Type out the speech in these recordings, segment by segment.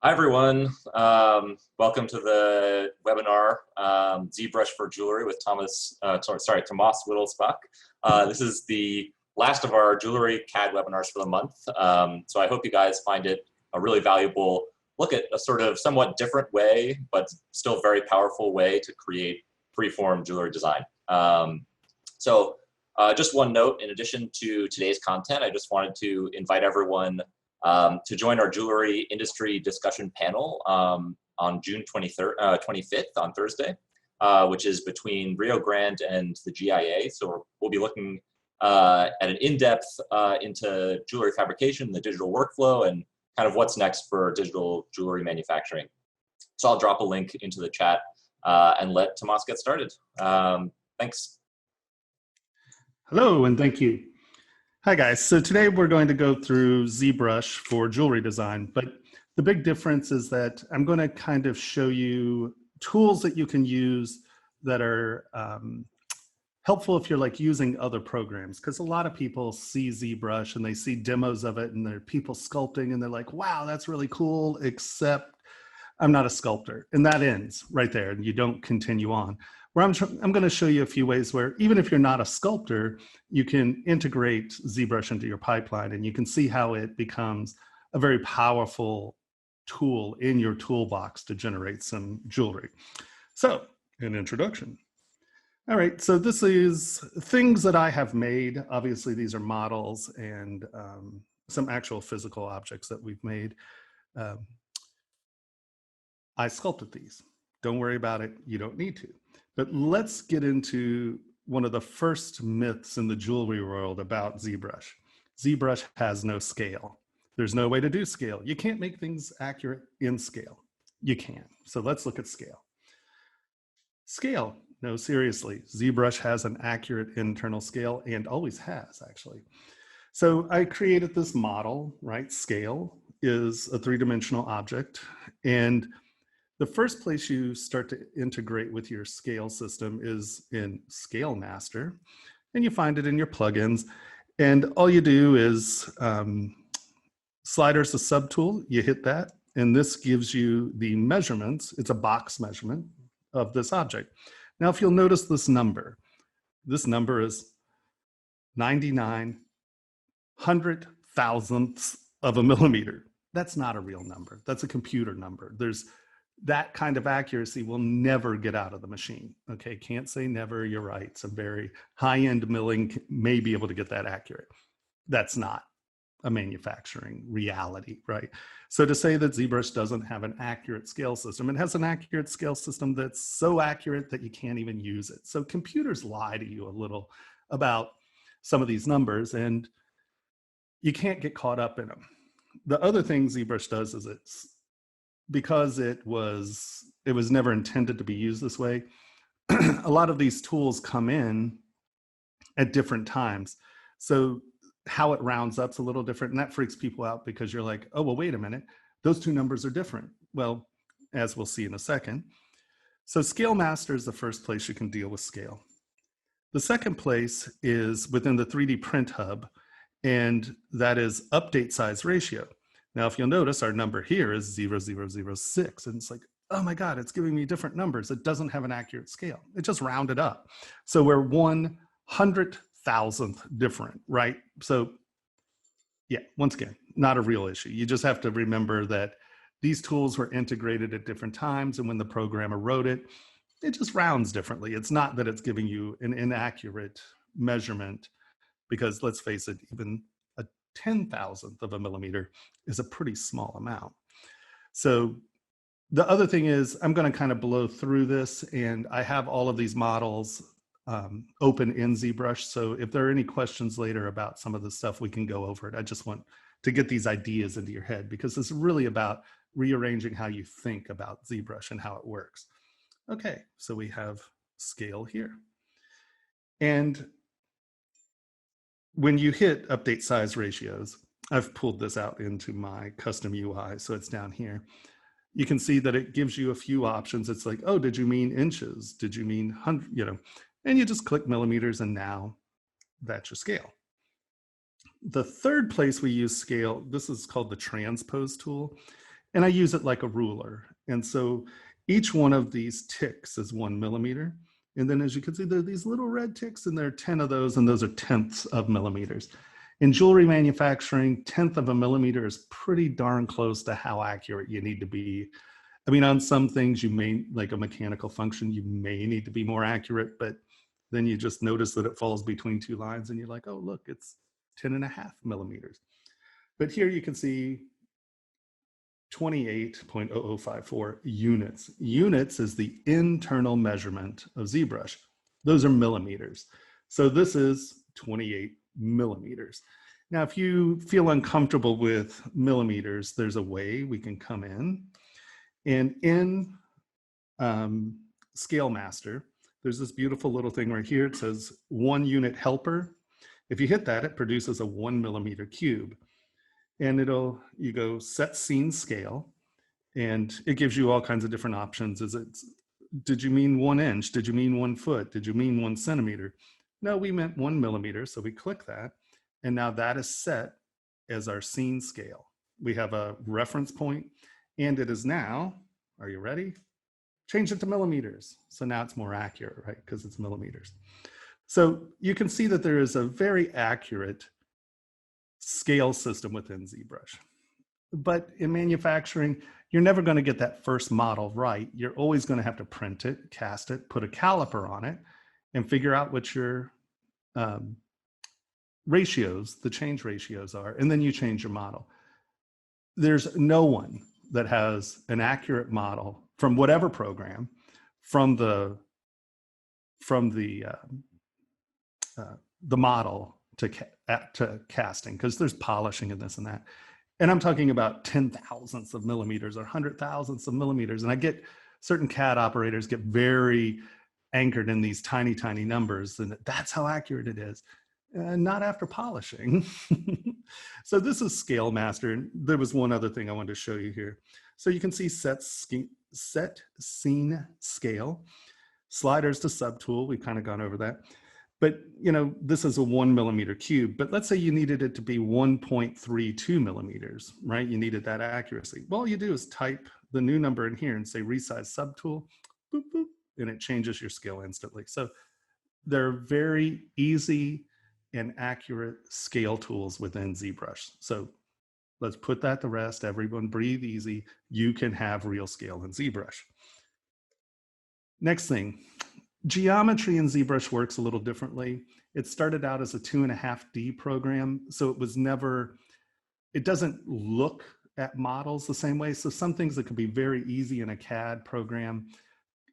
Hi, everyone. Welcome to the webinar, ZBrush for Jewelry with Tomas Wittelsbach. This is the last of our jewelry CAD webinars for the month. So I hope you guys find it a really valuable look at a sort of somewhat different way, but still very powerful way to create freeform jewelry design. Just one note, in addition to today's content, I just wanted to invite everyone to join our jewelry industry discussion panel on June 25th on Thursday, which is between Rio Grande and the GIA. So we'll be looking at an in-depth into jewelry fabrication, the digital workflow, and kind of what's next for digital jewelry manufacturing. So I'll drop a link into the chat and let Tomas get started. Thanks. Hello, and thank you. Hi guys, so today we're going to go through ZBrush for jewelry design, but the big difference is that I'm going to kind of show you tools that you can use that are helpful if you're like using other programs, because a lot of people see ZBrush and they see demos of it and there are people sculpting and they're like, wow, that's really cool, except I'm not a sculptor. And that ends right there and you don't continue on. Where I'm going to show you a few ways where even if you're not a sculptor, you can integrate ZBrush into your pipeline and you can see how it becomes a very powerful tool in your toolbox to generate some jewelry. So, an introduction. All right, so this is things that I have made. Obviously, these are models and some actual physical objects that we've made. I sculpted these. Don't worry about it. You don't need to. But let's get into one of the first myths in the jewelry world about ZBrush. ZBrush has no scale. There's no way to do scale. You can't make things accurate in scale. You can. So let's look at scale. Scale, no, seriously. ZBrush has an accurate internal scale and always has, actually. So I created this model, right? Scale is a three-dimensional object. And the first place you start to integrate with your scale system is in Scale Master, and you find it in your plugins. And all you do is slider's a subtool, you hit that, and this gives you the measurements. It's a box measurement of this object. Now, if you'll notice this number is 99 hundred-thousandths of a millimeter. That's not a real number. That's a computer number. That kind of accuracy will never get out of the machine. Okay, can't say never, you're right. Some very high-end milling may be able to get that accurate. That's not a manufacturing reality, right? So to say that ZBrush doesn't have an accurate scale system, it has an accurate scale system that's so accurate that you can't even use it. So computers lie to you a little about some of these numbers and you can't get caught up in them. The other thing ZBrush does is because it was never intended to be used this way, a lot of these tools come in at different times. So how it rounds up's a little different, and that freaks people out because you're like, oh, well, wait a minute, those two numbers are different. Well, as we'll see in a second. So Scale Master is the first place you can deal with scale. The second place is within the 3D Print Hub, and that is update size ratio. Now, if you'll notice, our number here is 0006, and it's like, oh my God, it's giving me different numbers. It doesn't have an accurate scale. It just rounded up. So we're 100,000th different, right? So yeah, once again, not a real issue. You just have to remember that these tools were integrated at different times, and when the programmer wrote it, it just rounds differently. It's not that it's giving you an inaccurate measurement, because let's face it, even 10,000th of a millimeter is a pretty small amount. So the other thing is I'm going to kind of blow through this, and I have all of these models open in ZBrush. So if there are any questions later about some of the stuff, we can go over it. I just want to get these ideas into your head because it's really about rearranging how you think about ZBrush and how it works. Okay, so we have scale here. And when you hit update size ratios, I've pulled this out into my custom UI, so it's down here. You can see that it gives you a few options. It's like, oh, did you mean inches? Did you mean 100, and you just click millimeters and now that's your scale. The third place we use scale, this is called the transpose tool. And I use it like a ruler. And so each one of these ticks is 1 millimeter. And then as you can see, there are these little red ticks, and there are 10 of those, and those are tenths of millimeters. In jewelry manufacturing, 1/10 of a millimeter is pretty darn close to how accurate you need to be. I mean, on some things you may, like a mechanical function, you may need to be more accurate, but then you just notice that it falls between two lines and you're like, oh, look, it's 10.5 millimeters. But here you can see 28.0054 units. Units is the internal measurement of ZBrush. Those are millimeters. So this is 28 millimeters. Now, if you feel uncomfortable with millimeters, there's a way we can come in. And in Scale Master, there's this beautiful little thing right here. It says 1 unit helper. If you hit that, it produces a 1 millimeter cube. And you go set scene scale, and it gives you all kinds of different options. Did you mean 1 inch? Did you mean 1 foot? Did you mean 1 centimeter? No, we meant 1 millimeter. So we click that. And now that is set as our scene scale. We have a reference point, and it is now, are you ready? Change it to millimeters. So now it's more accurate, right? Because it's millimeters. So you can see that there is a very accurate scale system within ZBrush. But in manufacturing, you're never going to get that first model right. You're always going to have to print it, cast it, put a caliper on it, and figure out what your ratios, the change ratios are, and then you change your model. There's no one that has an accurate model from whatever program, from the model to casting, because there's polishing and this and that. And I'm talking about 10,000ths of millimeters or 100,000ths of millimeters. And I get certain CAD operators get very anchored in these tiny, tiny numbers, and that's how accurate it is. Not after polishing. So this is Scale Master. And there was one other thing I wanted to show you here. So you can see set scene scale, sliders to subtool. We've kind of gone over that. But this is a 1 millimeter cube, but let's say you needed it to be 1.32 millimeters, right? You needed that accuracy. Well, all you do is type the new number in here and say resize subtool, boop, boop, and it changes your scale instantly. So they're very easy and accurate scale tools within ZBrush. So let's put that to rest. Everyone breathe easy. You can have real scale in ZBrush. Next thing. Geometry in ZBrush works a little differently. It started out as a 2.5D program, so it doesn't look at models the same way. So some things that could be very easy in a CAD program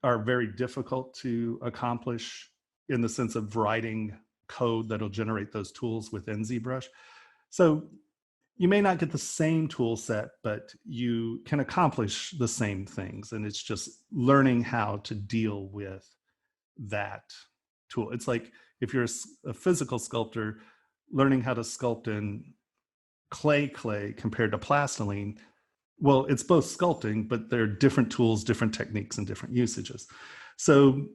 are very difficult to accomplish in the sense of writing code that'll generate those tools within ZBrush. So you may not get the same tool set, but you can accomplish the same things. And it's just learning how to deal with that tool. It's like if you're a physical sculptor, learning how to sculpt in clay compared to plastiline. Well, it's both sculpting, but they're different tools, different techniques, and different usages. So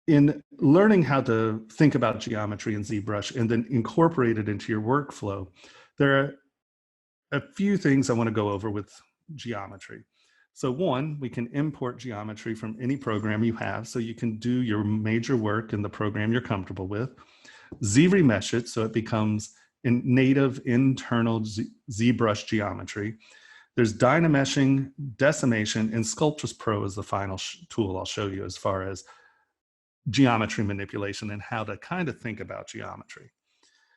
in learning how to think about geometry in ZBrush and then incorporate it into your workflow, there are a few things I want to go over with geometry. So one, we can import geometry from any program you have, so you can do your major work in the program you're comfortable with. Zremesh it so it becomes in native internal ZBrush geometry. There's Dynameshing, Decimation, and Sculptris Pro is the final tool I'll show you as far as geometry manipulation and how to kind of think about geometry.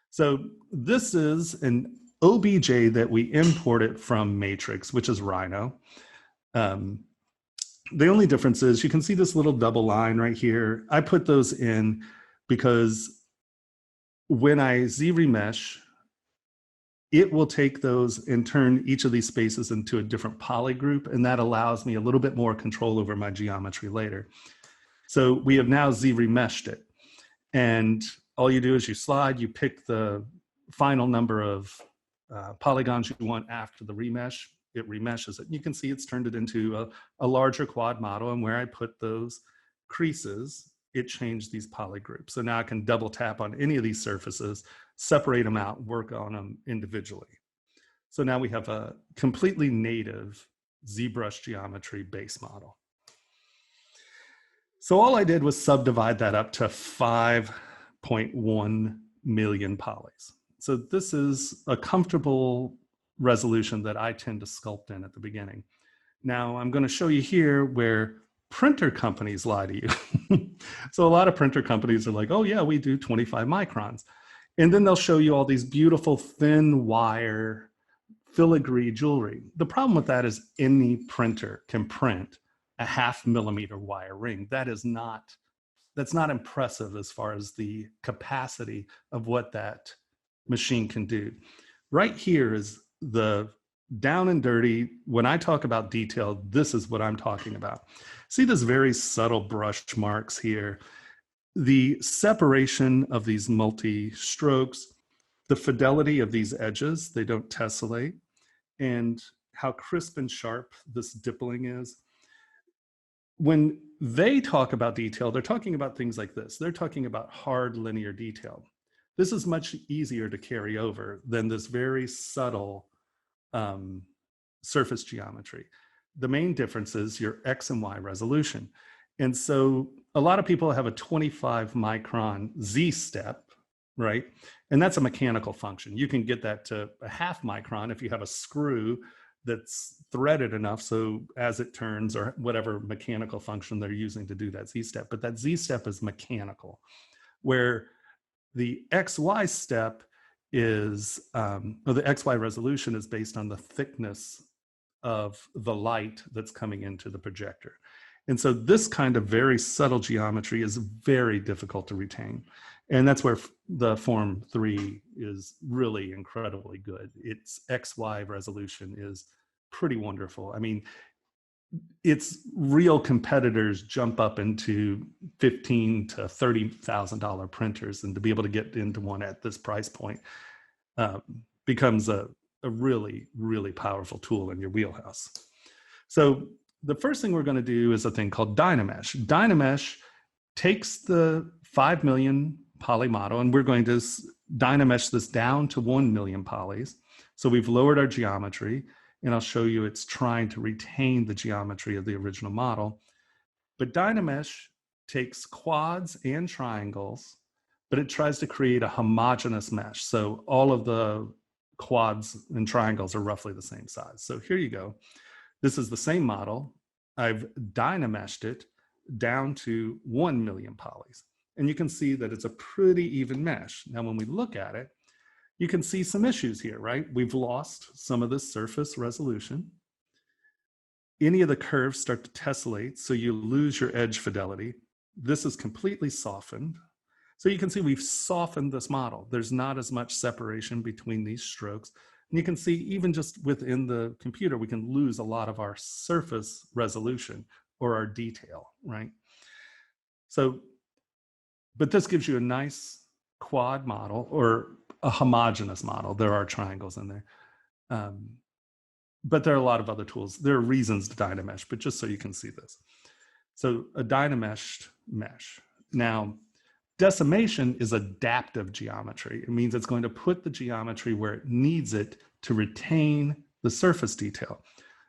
So this is an OBJ that we imported from Matrix, which is Rhino. The only difference is you can see this little double line right here. I put those in because when I Zremesh, it will take those and turn each of these spaces into a different poly group, and that allows me a little bit more control over my geometry later. So we have now Zremeshed it, and all you do is you slide, you pick the final number of polygons you want after the remesh. It remeshes it. You can see it's turned it into a larger quad model, and where I put those creases, it changed these poly groups. So now I can double tap on any of these surfaces, separate them out, work on them individually. So now we have a completely native ZBrush geometry base model. So all I did was subdivide that up to 5.1 million polys. So this is a comfortable resolution that I tend to sculpt in at the beginning. Now I'm going to show you here where printer companies lie to you. So a lot of printer companies are like, oh yeah, we do 25 microns. And then they'll show you all these beautiful thin wire filigree jewelry. The problem with that is any printer can print a 0.5 millimeter wire ring. That's not impressive as far as the capacity of what that machine can do. Right here is the down and dirty. When I talk about detail, this is what I'm talking about. See this very subtle brush marks here, the separation of these multi-strokes, the fidelity of these edges, they don't tessellate, and how crisp and sharp this dippling is. When they talk about detail, they're talking about things like this. They're talking about hard linear detail. This is much easier to carry over than this very subtle surface geometry. The main difference is your X and Y resolution. And so a lot of people have a 25 micron Z step, right? And that's a mechanical function. You can get that to a 0.5 micron if you have a screw that's threaded enough so as it turns, or whatever mechanical function they're using to do that Z step. But that Z step is mechanical, where the XY step is, or the XY resolution is based on the thickness of the light that's coming into the projector. And so this kind of very subtle geometry is very difficult to retain. And that's where the Form 3 is really incredibly good. Its XY resolution is pretty wonderful. I mean, its real competitors jump up into $15,000 to $30,000 printers, and to be able to get into one at this price point becomes a really, really powerful tool in your wheelhouse. So the first thing we're going to do is a thing called Dynamesh. Dynamesh takes the 5 million poly model, and we're going to Dynamesh this down to 1 million polys. So we've lowered our geometry, and I'll show you it's trying to retain the geometry of the original model. But Dynamesh takes quads and triangles, but it tries to create a homogeneous mesh. So all of the quads and triangles are roughly the same size. So here you go. This is the same model. I've Dynameshed it down to 1 million polys. And you can see that it's a pretty even mesh. Now, when we look at it, you can see some issues here, right? We've lost some of this surface resolution. Any of the curves start to tessellate, so you lose your edge fidelity. This is completely softened. So you can see we've softened this model. There's not as much separation between these strokes. And you can see even just within the computer, we can lose a lot of our surface resolution or our detail, right? So, but this gives you a nice quad model or a homogeneous model. There are triangles in there. But there are a lot of other tools. There are reasons to Dynamesh, but just so you can see this. So a Dynameshed mesh. Now, decimation is adaptive geometry. It means it's going to put the geometry where it needs it to retain the surface detail.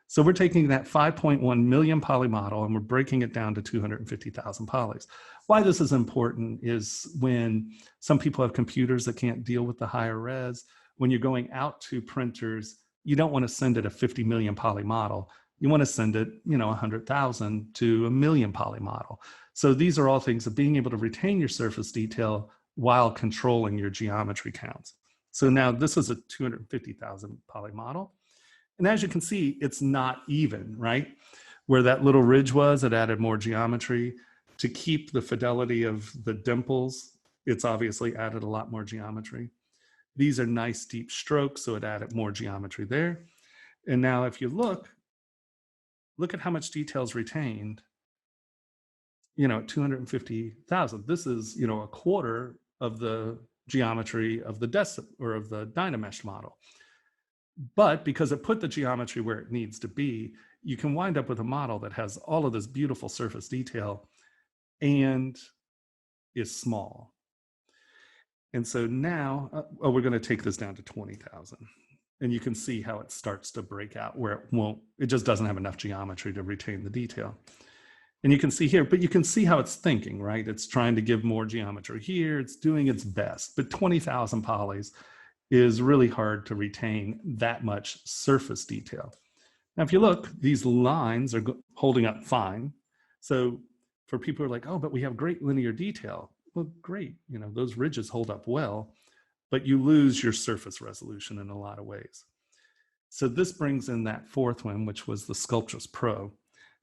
So we're taking that 5.1 million poly model and we're breaking it down to 250,000 polys. Why this is important is when some people have computers that can't deal with the higher res, when you're going out to printers, you don't want to send it a 50 million poly model. You want to send it, 100,000 to a million poly model. So these are all things of being able to retain your surface detail while controlling your geometry counts. So now this is a 250,000 poly model. And as you can see, it's not even, right? Where that little ridge was, it added more geometry. To keep the fidelity of the dimples, it's obviously added a lot more geometry. These are nice deep strokes, so it added more geometry there. And now if you look at how much detail is retained, 250,000. This is, a quarter of the geometry of the Dynamesh model. But because it put the geometry where it needs to be, you can wind up with a model that has all of this beautiful surface detail and is small. And so now, we're going to take this down to 20,000. And you can see how it starts to break out where it just doesn't have enough geometry to retain the detail. And you can see here, but you can see how it's thinking, right? It's trying to give more geometry here. It's doing its best, but 20,000 polys is really hard to retain that much surface detail. Now, if you look, these lines are holding up fine. So for people who are like, oh, but we have great linear detail. Well, great, those ridges hold up well, but you lose your surface resolution in a lot of ways. So this brings in that fourth one, which was the Sculptris Pro.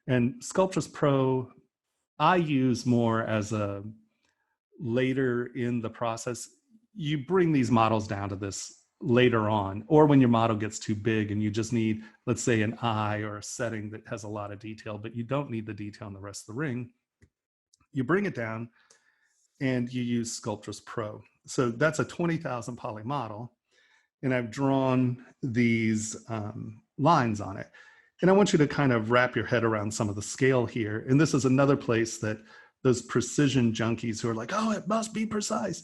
And Sculptris Pro, I use more as a later in the process. You bring these models down to this later on, or when your model gets too big and you just need, let's say, an eye or a setting that has a lot of detail, but you don't need the detail in the rest of the ring. You bring it down and you use Sculptris Pro. So that's a 20,000 poly model. And I've drawn these lines on it. And I want you to kind of wrap your head around some of the scale here. And this is another place that those precision junkies who are like, oh, it must be precise.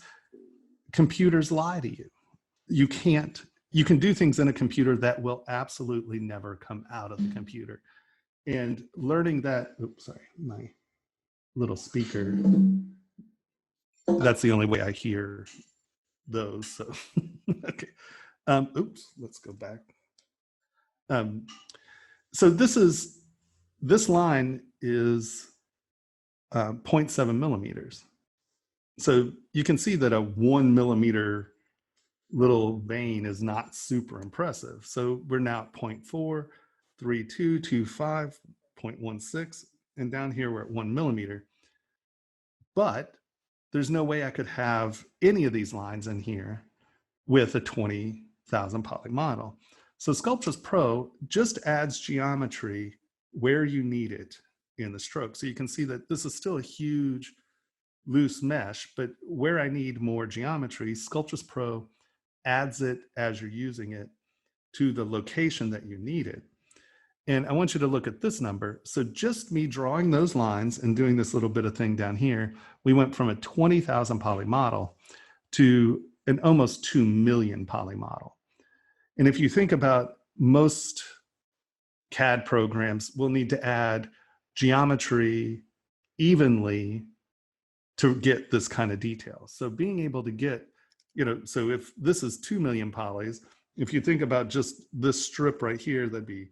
Computers lie to you. You can do things in a computer that will absolutely never come out of the computer. And learning that, oops, sorry, my little speaker, that's the only way I hear those. So, okay. Oops, let's go back. So this line is 0.7 millimeters. So you can see that a 1 millimeter little vein is not super impressive. So we're now at 0.4, 3.2, 2.5, 0.16, and down here we're at 1 millimeter. But there's no way I could have any of these lines in here with a 20,000 poly model. So Sculptris Pro just adds geometry where you need it in the stroke. So you can see that this is still a huge loose mesh, but where I need more geometry, Sculptris Pro adds it as you're using it to the location that you need it. And I want you to look at this number. So just me drawing those lines and doing this little bit of thing down here, we went from a 20,000 poly model to an almost 2 million poly model. And if you think about most CAD programs, we'll need to add geometry evenly to get this kind of detail. So being able to get, so if this is 2 million polys, if you think about just this strip right here, that'd be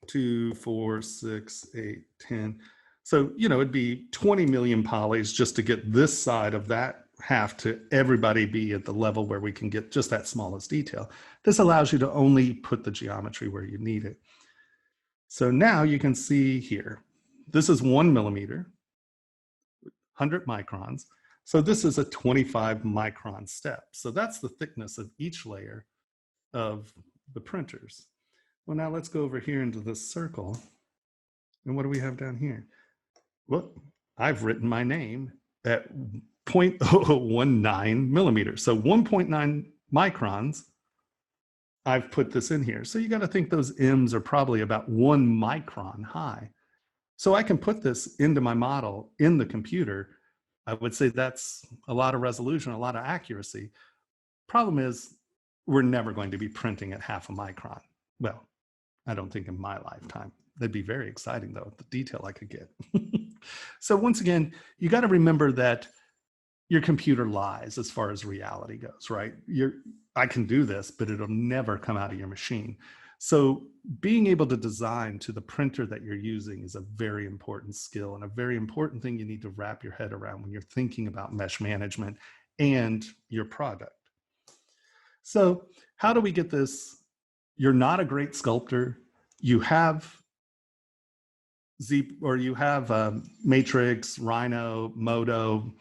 2, 4, 6, 8, 10. So, it'd be 20 million polys just to get this side of that half to everybody be at the level where we can get just that smallest detail. This allows you to only put the geometry where you need it. So now you can see here, this is 1 millimeter, 100 microns. So this is a 25 micron step. So that's the thickness of each layer of the printers. Well, now let's go over here into this circle. And what do we have down here? Well, I've written my name at 0.019 millimeters. So 1.9 microns, I've put this in here. So you got to think those M's are probably about 1 micron high. So I can put this into my model in the computer. I would say that's a lot of resolution, a lot of accuracy. Problem is, we're never going to be printing at 0.5 micron. Well, I don't think in my lifetime. That'd be very exciting though, the detail I could get. So once again, you got to remember that your computer lies as far as reality goes, right? I can do this, but it'll never come out of your machine. So being able to design to the printer that you're using is a very important skill and a very important thing you need to wrap your head around when you're thinking about mesh management and your product. So how do we get this? You're not a great sculptor. You have Matrix, Rhino, Modo,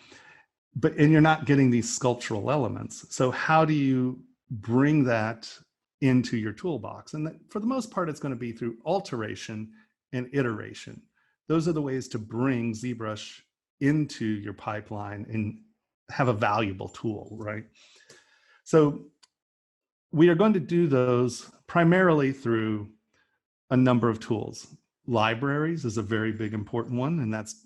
and you're not getting these sculptural elements. So how do you bring that into your toolbox? And for the most part, it's going to be through alteration and iteration. Those are the ways to bring ZBrush into your pipeline and have a valuable tool, right? So we are going to do those primarily through a number of tools. Libraries is a very big important one, and that's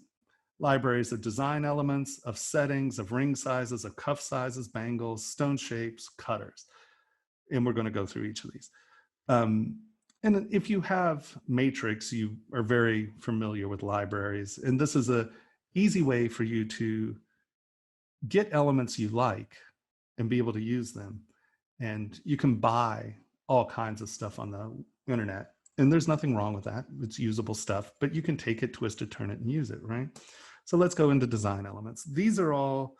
libraries of design elements, of settings, of ring sizes, of cuff sizes, bangles, stone shapes, cutters. And we're going to go through each of these. And if you have Matrix, you are very familiar with libraries. And this is an easy way for you to get elements you like and be able to use them. And you can buy all kinds of stuff on the internet. And there's nothing wrong with that. It's usable stuff, but you can take it, twist it, turn it, and use it, right? So let's go into design elements. These are all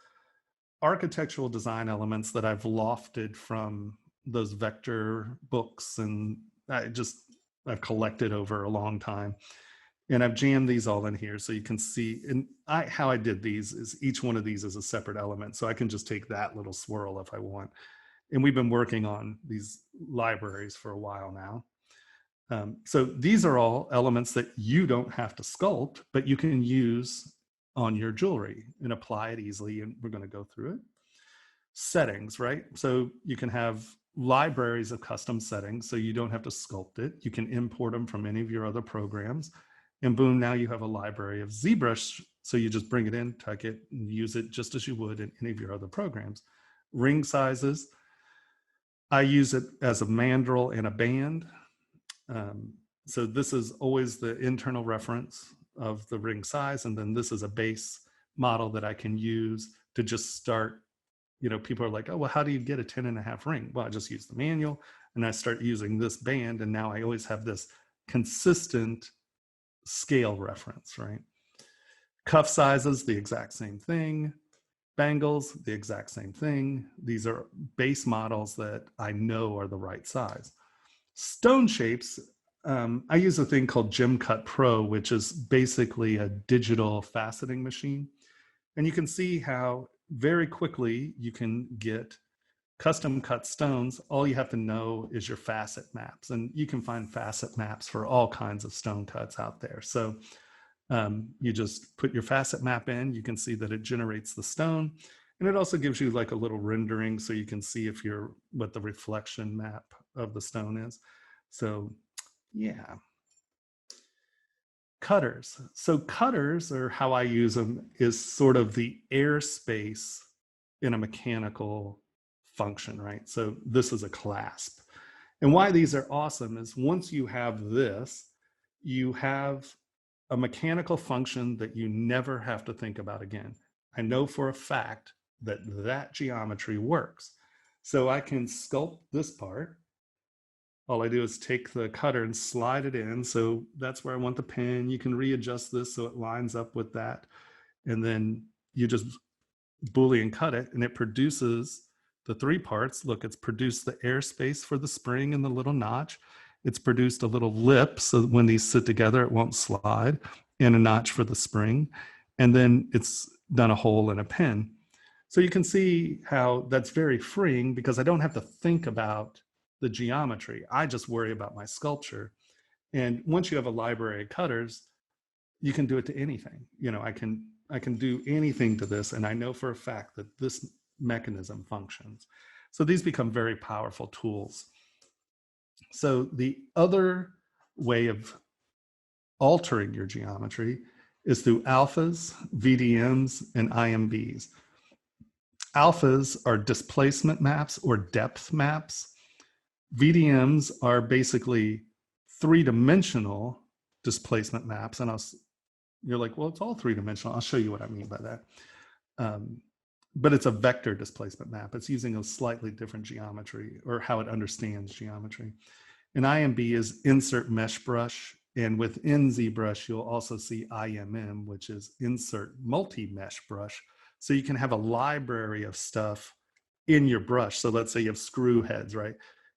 architectural design elements that I've lofted from those vector books, and I've collected over a long time. And I've jammed these all in here so you can see. And how I did these is each one of these is a separate element. So I can just take that little swirl if I want. And we've been working on these libraries for a while now. So these are all elements that you don't have to sculpt, but you can use on your jewelry and apply it easily. And we're going to go through it. Settings, right? So you can have libraries of custom settings, so you don't have to sculpt it. You can import them from any of your other programs. And boom, now you have a library of ZBrush. So you just bring it in, tuck it, and use it just as you would in any of your other programs. Ring sizes. I use it as a mandrel and a band. So this is always the internal reference of the ring size. And then this is a base model that I can use to just start. You know, people are like, oh, well, how do you get a 10.5 ring? Well, I just use the manual and I start using this band. And now I always have this consistent scale reference, right? Cuff sizes, the exact same thing. Bangles, the exact same thing. These are base models that I know are the right size. Stone shapes, I use a thing called GemCut Pro, which is basically a digital faceting machine. And you can see how very quickly you can get custom cut stones. All you have to know is your facet maps, and you can find facet maps for all kinds of stone cuts out there. So you just put your facet map in, you can see that it generates the stone, and it also gives you like a little rendering so you can see if you're what the reflection map of the stone is. So yeah. Cutters. So cutters, or how I use them, is sort of the airspace in a mechanical function, right? So this is a clasp. And why these are awesome is once you have this, you have a mechanical function that you never have to think about again. I know for a fact that that geometry works. So I can sculpt this part. All I do is take the cutter and slide it in. So that's where I want the pin. You can readjust this so it lines up with that. And then you just Boolean cut it and it produces the three parts. Look, it's produced the airspace for the spring and the little notch. It's produced a little lip so that when these sit together, it won't slide, and a notch for the spring. And then it's done a hole and a pin. So you can see how that's very freeing because I don't have to think about the geometry. I just worry about my sculpture. And once you have a library of cutters, you can do it to anything. You know, I can do anything to this, and I know for a fact that this mechanism functions. So these become very powerful tools. So the other way of altering your geometry is through alphas, VDMs, and IMBs. Alphas are displacement maps or depth maps. VDMs are basically three-dimensional displacement maps. And you're like, well, it's all three-dimensional. I'll show you what I mean by that. But it's a vector displacement map. It's using a slightly different geometry, or how it understands geometry. And IMB is insert mesh brush. And within ZBrush, you'll also see IMM, which is insert multi-mesh brush. So you can have a library of stuff in your brush. So let's say you have screw heads, right?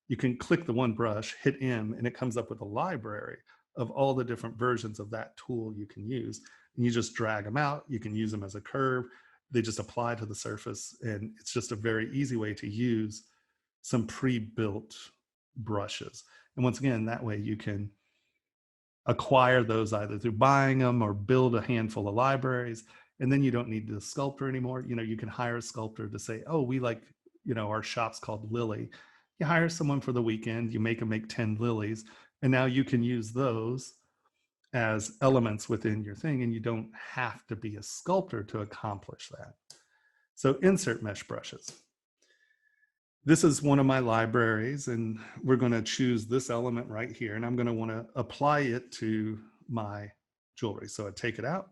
You can click the one brush, hit M, and it comes up with a library of all the different versions of that tool you can use. And you just drag them out. You can use them as a curve. They just apply to the surface. And it's just a very easy way to use some pre-built brushes. And once again, that way you can acquire those either through buying them or build a handful of libraries. And then you don't need the sculptor anymore. You know, you can hire a sculptor to say, oh, we like, you know, our shop's called Lily. You hire someone for the weekend, you make them make 10 lilies, and now you can use those as elements within your thing, and you don't have to be a sculptor to accomplish that. So insert mesh brushes. This is one of my libraries, and we're going to choose this element right here, and I'm going to want to apply it to my jewelry. So I take it out.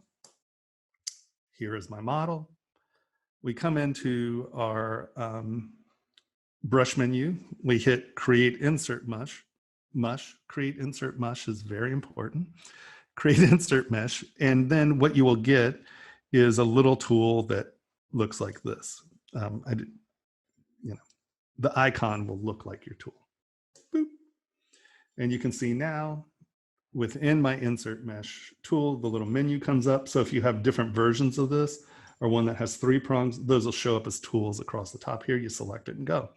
Here is my model. We come into our brush menu. We hit Create Insert Mesh. Create Insert Mesh is very important. Create Insert Mesh, and then what you will get is a little tool that looks like this. The icon will look like your tool. Boop. And you can see now within my Insert Mesh tool, the little menu comes up. So if you have different versions of this, or one that has 3 prongs, those will show up as tools across the top here. You select it and go.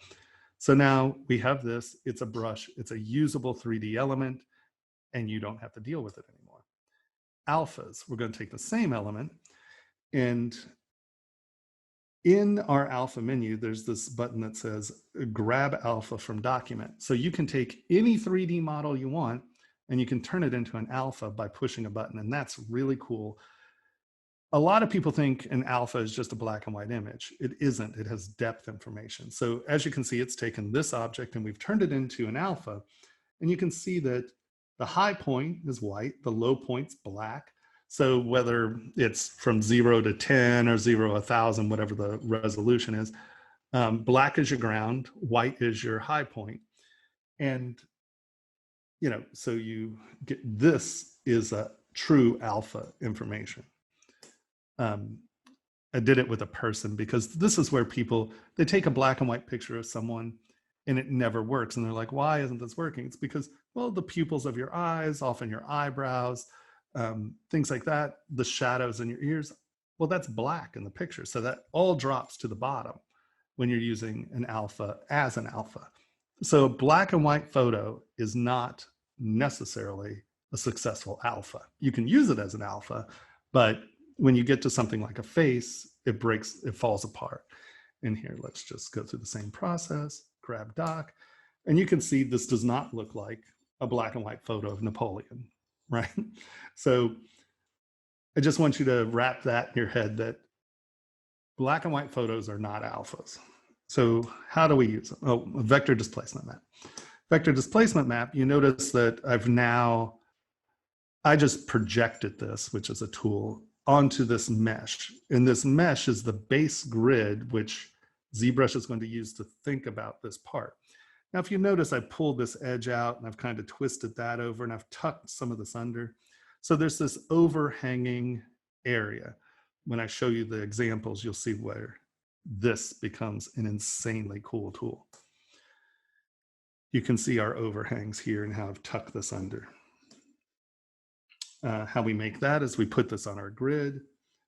So now we have this. It's a brush. It's a usable 3D element, and you don't have to deal with it anymore. Alphas, we're going to take the same element, and in our alpha menu, there's this button that says grab alpha from document. So you can take any 3D model you want and you can turn it into an alpha by pushing a button. And that's really cool. A lot of people think an alpha is just a black and white image. It isn't. It has depth information. So as you can see, it's taken this object and we've turned it into an alpha. And you can see that the high point is white, the low point's black. So whether it's from 0 to 10 or 0 to 1,000, whatever the resolution is, black is your ground, white is your high point. And, so you get, this is a true alpha information. I did it with a person because this is where people, they take a black and white picture of someone and it never works. And they're like, why isn't this working? It's because, well, the pupils of your eyes, often your eyebrows, things like that, the shadows in your ears, well, that's black in the picture. So that all drops to the bottom when you're using an alpha as an alpha. So a black and white photo is not necessarily a successful alpha. You can use it as an alpha, but when you get to something like a face, it breaks, it falls apart. And here, let's just go through the same process, grab doc, and you can see this does not look like a black and white photo of Napoleon, right? So I just want you to wrap that in your head that black and white photos are not alphas. So how do we use them? Oh, a vector displacement map. Vector displacement map, you notice that I just projected this, which is a tool, onto this mesh. And this mesh is the base grid, which ZBrush is going to use to think about this part. Now, if you notice, I pulled this edge out and I've kind of twisted that over and I've tucked some of this under. So there's this overhanging area. When I show you the examples, you'll see where this becomes an insanely cool tool. You can see our overhangs here and how I've tucked this under. How we make that is we put this on our grid.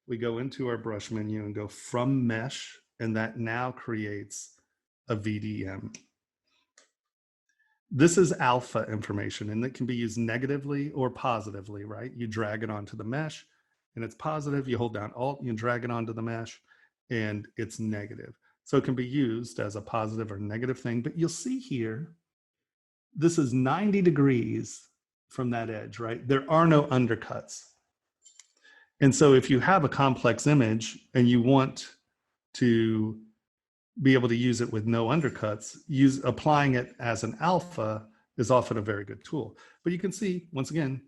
We go into our brush menu and go from mesh, and that now creates a VDM. This is alpha information, and it can be used negatively or positively, right? You drag it onto the mesh, and it's positive. You hold down Alt, you drag it onto the mesh, and it's negative. So it can be used as a positive or negative thing, but you'll see here, this is 90 degrees from that edge, right? There are no undercuts. And so if you have a complex image and you want to be able to use it with no undercuts, applying it as an alpha is often a very good tool. But you can see, once again,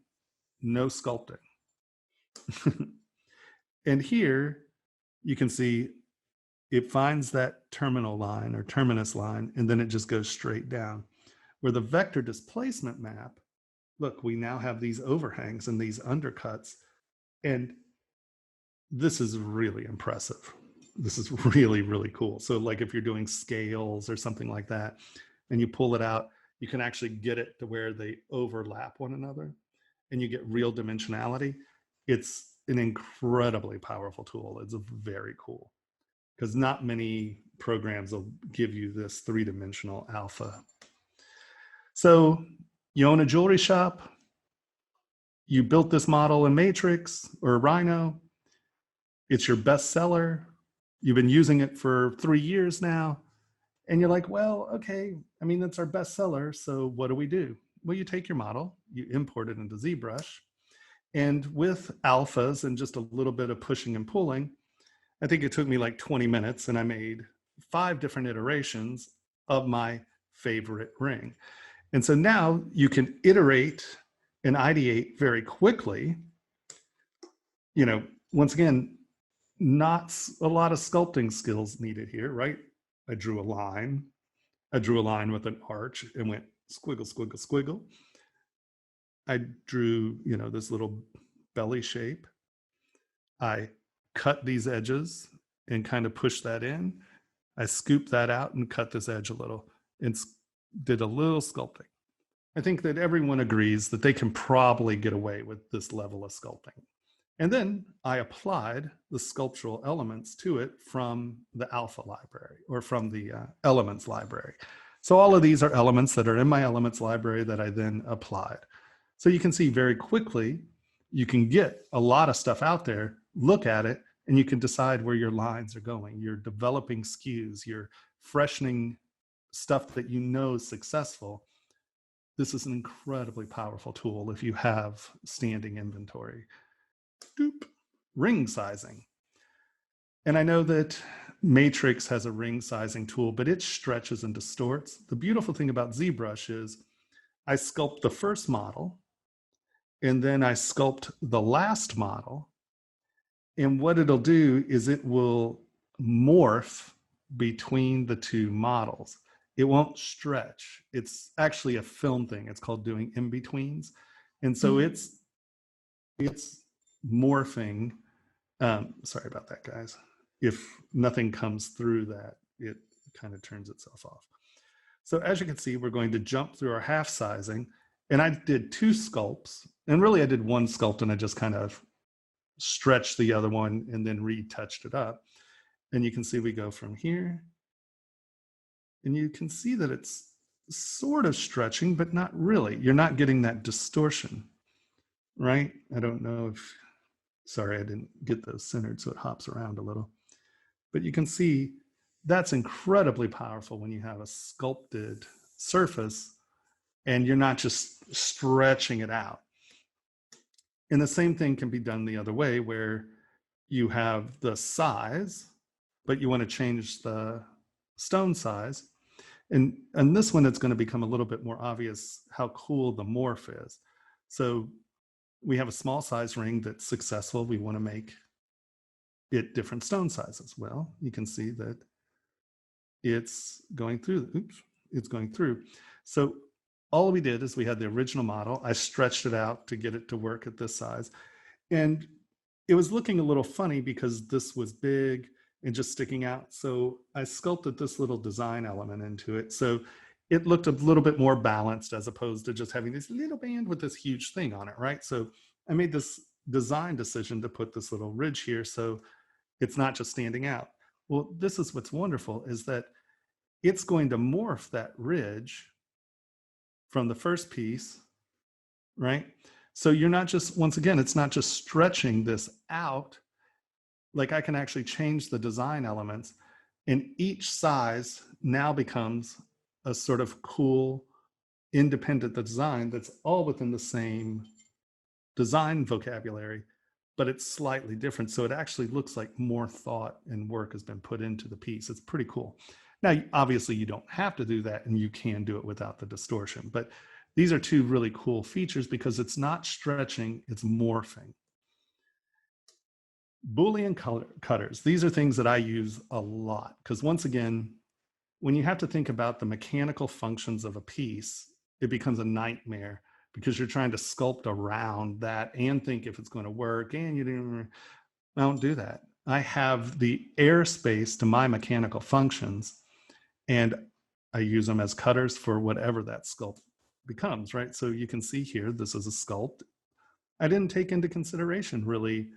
no sculpting. And here you can see it finds that terminal line or terminus line, and then it just goes straight down. Where the vector displacement map, look, we now have these overhangs and these undercuts, and this is really impressive. This is really, really cool. So like if you're doing scales or something like that, and you pull it out, you can actually get it to where they overlap one another and you get real dimensionality. It's an incredibly powerful tool. It's very cool because not many programs will give you this 3-dimensional alpha. So you own a jewelry shop, you built this model in Matrix or Rhino, it's your best seller, you've been using it for 3 years now, and you're like, well, okay, I mean, that's our best seller, so what do? Well, you take your model, you import it into ZBrush, and with alphas and just a little bit of pushing and pulling, I think it took me like 20 minutes, and I made 5 different iterations of my favorite ring. And so now you can iterate and ideate very quickly. You know, once again, not a lot of sculpting skills needed here, right? I drew a line. I drew a line with an arch and went squiggle, squiggle, squiggle. I drew, you know, this little belly shape. I cut these edges and kind of pushed that in. I scooped that out and cut this edge a little and did a little sculpting. I think that everyone agrees that they can probably get away with this level of sculpting. And then I applied the sculptural elements to it from the Alpha library or from the Elements library. So all of these are elements that are in my Elements library that I then applied. So you can see very quickly, you can get a lot of stuff out there, look at it, and you can decide where your lines are going. You're developing skews, you're freshening stuff that you know is successful. This is an incredibly powerful tool if you have standing inventory. Doop. Ring sizing. And I know that Matrix has a ring sizing tool, but it stretches and distorts. The beautiful thing about ZBrush is I sculpt the first model, and then I sculpt the last model. And what it'll do is it will morph between the two models. It won't stretch. It's actually a film thing. It's called doing in-betweens. And so it's morphing. Sorry about that, guys. If nothing comes through that, it kind of turns itself off. So as you can see, we're going to jump through our half sizing. And I did 2 sculpts. And really, I did 1 sculpt and I just kind of stretched the other one and then retouched it up. And you can see we go from here. And you can see that it's sort of stretching, but not really. You're not getting that distortion, right? I don't know if, sorry, I didn't get those centered, so it hops around a little. But you can see that's incredibly powerful when you have a sculpted surface and you're not just stretching it out. And the same thing can be done the other way, where you have the size, but you want to change the stone size. And this one, it's going to become a little bit more obvious how cool the morph is. So we have a small size ring that's successful. We want to make it different stone sizes. Well, you can see that it's going through. Oops, it's going through. So all we did is we had the original model. I stretched it out to get it to work at this size. And it was looking a little funny because this was big and just sticking out. So I sculpted this little design element into it. So it looked a little bit more balanced as opposed to just having this little band with this huge thing on it, right? So I made this design decision to put this little ridge here so it's not just standing out. Well, this is what's wonderful, is that it's going to morph that ridge from the first piece, right? So you're not just, once again, it's not just stretching this out. Like I can actually change the design elements, and each size now becomes a sort of cool, independent design that's all within the same design vocabulary, but it's slightly different. So it actually looks like more thought and work has been put into the piece. It's pretty cool. Now, obviously you don't have to do that, and you can do it without the distortion, but these are 2 really cool features because it's not stretching, it's morphing. Boolean cutters. These are things that I use a lot because, once again, when you have to think about the mechanical functions of a piece, it becomes a nightmare because you're trying to sculpt around that and think if it's going to work, and you don't do that. I have the airspace to my mechanical functions, and I use them as cutters for whatever that sculpt becomes, right? So you can see here, this is a sculpt. I didn't take into consideration really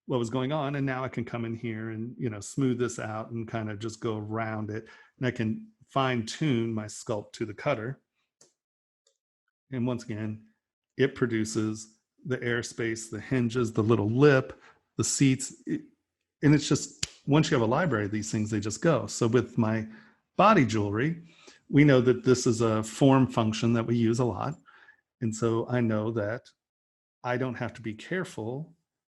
what was going on, and now I can come in here and, you know, smooth this out and kind of just go around it, and I can fine tune my sculpt to the cutter. And once again, it produces the airspace, the hinges, the little lip, the seats, and it's just, once you have a library of these things, they just go. So with my body jewelry, we know that this is a form function that we use a lot, and so I know that I don't have to be careful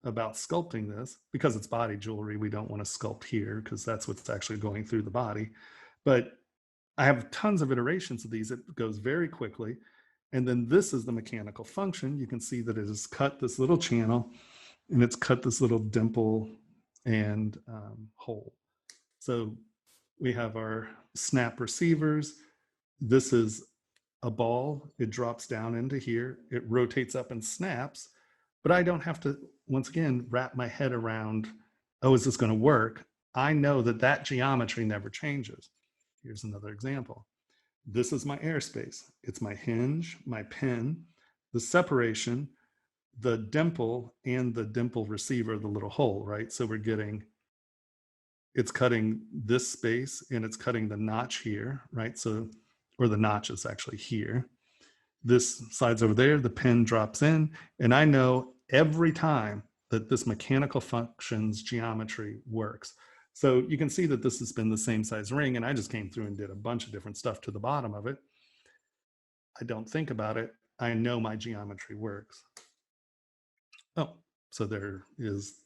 about sculpting this because it's body jewelry. We don't want to sculpt here because that's what's actually going through the body. But I have tons of iterations of these. It goes very quickly. And then this is the mechanical function. You can see that it has cut this little channel and it's cut this little dimple and hole. So we have our snap receivers. This is a ball. It drops down into here. It rotates up and snaps, but I don't have to, once again, wrap my head around, oh, is this going to work? I know that that geometry never changes. Here's another example. This is my airspace. It's my hinge, my pin, the separation, the dimple, and the dimple receiver, the little hole, right? So we're getting, it's cutting this space and it's cutting the notch here, right? So, or the notch is actually here. This slides over there, the pin drops in, and I know every time that this mechanical functions geometry works. So you can see that this has been the same size ring, and I just came through and did a bunch of different stuff to the bottom of it. I don't think about it. I know my geometry works. Oh, so there is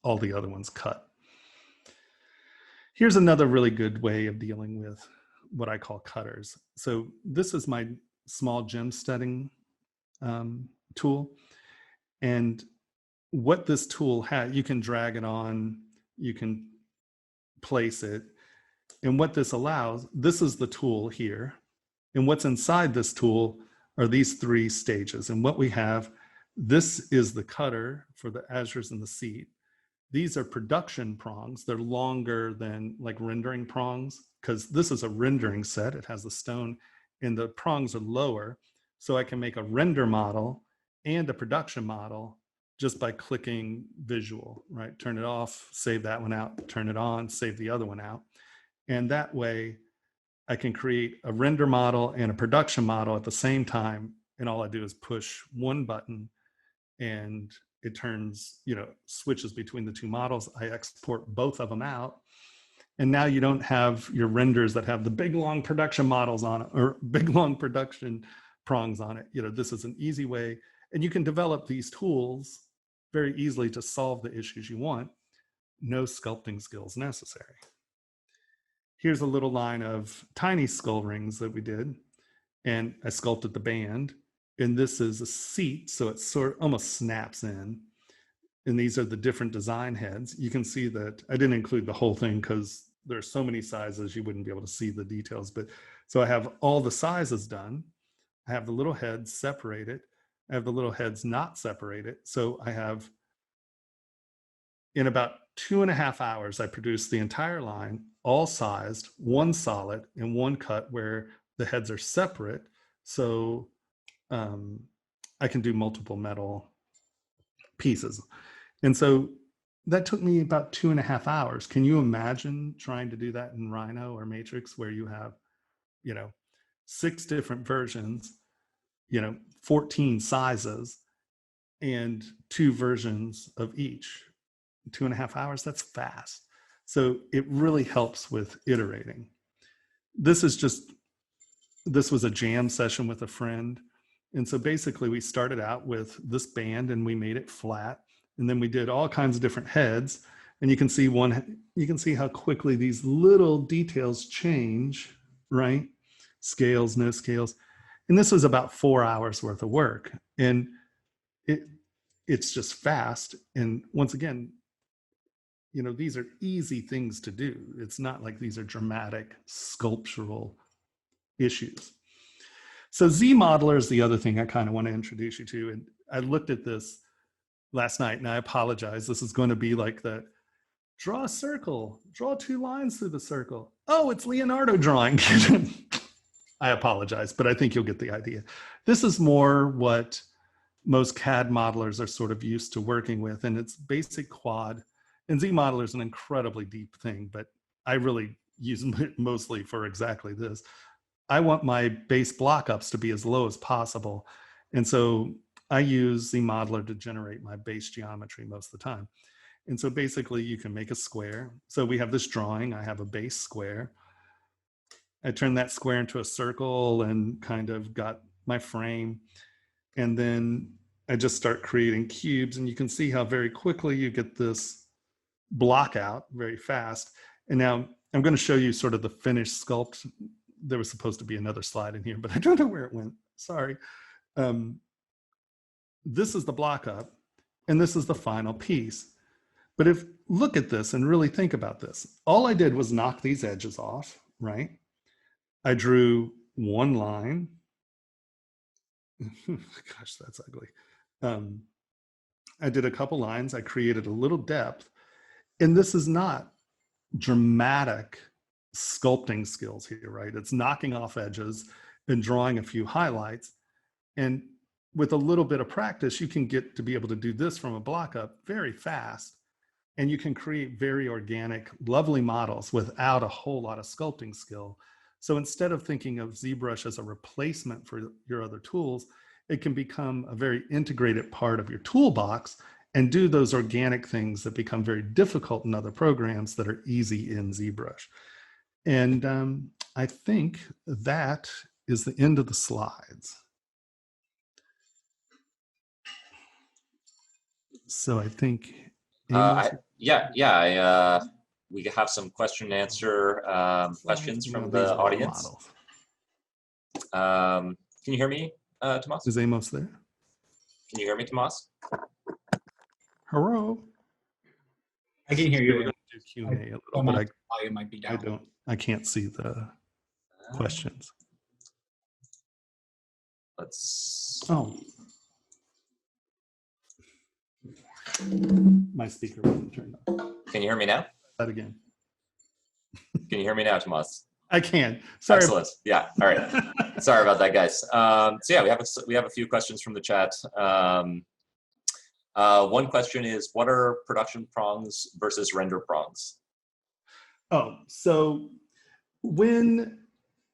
all the other ones cut. Here's another really good way of dealing with what I call cutters. So this is my small gem studding tool. And what this tool has, you can drag it on, you can place it. And what this allows, this is the tool here. And what's inside this tool are these three stages. And what we have, this is the cutter for the azures and the seat. These are production prongs. They're longer than like rendering prongs because this is a rendering set. It has the stone and the prongs are lower. So I can make a render model and a production model just by clicking visual, right? Turn it off, save that one out, turn it on, save the other one out. And that way I can create a render model and a production model at the same time. And all I do is push one button and it turns, switches between the two models. I export both of them out. And now you don't have your renders that have the big long production models on it or big long production prongs on it. This is an easy way. And you can develop these tools very easily to solve the issues you want. No sculpting skills necessary. Here's a little line of tiny skull rings that we did. And I sculpted the band. And this is a seat, so it sort of almost snaps in. And these are the different design heads. You can see that I didn't include the whole thing because there are so many sizes you wouldn't be able to see the details. But so I have all the sizes done. I have the little heads separated. I have the little heads not separated. So I have, in about 2.5 hours, I produced the entire line, all sized, one solid and one cut where the heads are separate. So I can do multiple metal pieces. And so that took me about 2.5 hours. Can you imagine trying to do that in Rhino or Matrix where you have, 6 different versions, 14 sizes and 2 versions of each? 2.5 hours, that's fast. So it really helps with iterating. This was a jam session with a friend. And so basically we started out with this band and we made it flat. And then we did all kinds of different heads. And you can see how quickly these little details change, right? Scales, no scales. And this was about 4 hours worth of work. And it's just fast. And once again, these are easy things to do. It's not like these are dramatic sculptural issues. So Zmodeler is the other thing I kind of want to introduce you to. And I looked at this last night and I apologize. This is going to be like the draw a circle, draw 2 lines through the circle. Oh, it's Leonardo drawing. I apologize, but I think you'll get the idea. This is more what most CAD modelers are sort of used to working with, and it's basic quad. And Zmodeler is an incredibly deep thing, but I really use it mostly for exactly this. I want my base block-ups to be as low as possible. And so I use Zmodeler to generate my base geometry most of the time. And so basically you can make a square. So we have this drawing, I have a base square. I turn that square into a circle and kind of got my frame. And then I just start creating cubes, and you can see how very quickly you get this block out very fast. And now I'm going to show you sort of the finished sculpt there was supposed to be another slide in here, but I don't know where it went. Sorry. This is the block up, and this is the final piece. But if look at this and really think about this, all I did was knock these edges off, right? I drew one line. Gosh, that's ugly. I did a couple lines. I created a little depth. And this is not dramatic sculpting skills here, right? It's knocking off edges and drawing a few highlights. And with a little bit of practice, you can get to be able to do this from a block up very fast. And you can create very organic, lovely models without a whole lot of sculpting skill. So instead of thinking of ZBrush as a replacement for your other tools, it can become a very integrated part of your toolbox and do those organic things that become very difficult in other programs that are easy in ZBrush. And I think that is the end of the slides. So I think... we have some question and answer questions from the audience. Can you hear me, Tomas? Is Amos there? Can you hear me, Tomas? Hello. I can hear you. We're going to do Q&A a little, but volume might be down. I can't see the questions. Let's... Oh. My speaker wasn't turned on. Can you hear me now? That again. Can you hear me now, Tomas? I can. Sorry. Excellent. Yeah. All right. Sorry about that, guys. So yeah, we have a few questions from the chat. One question is, what are production prongs versus render prongs? Oh, so when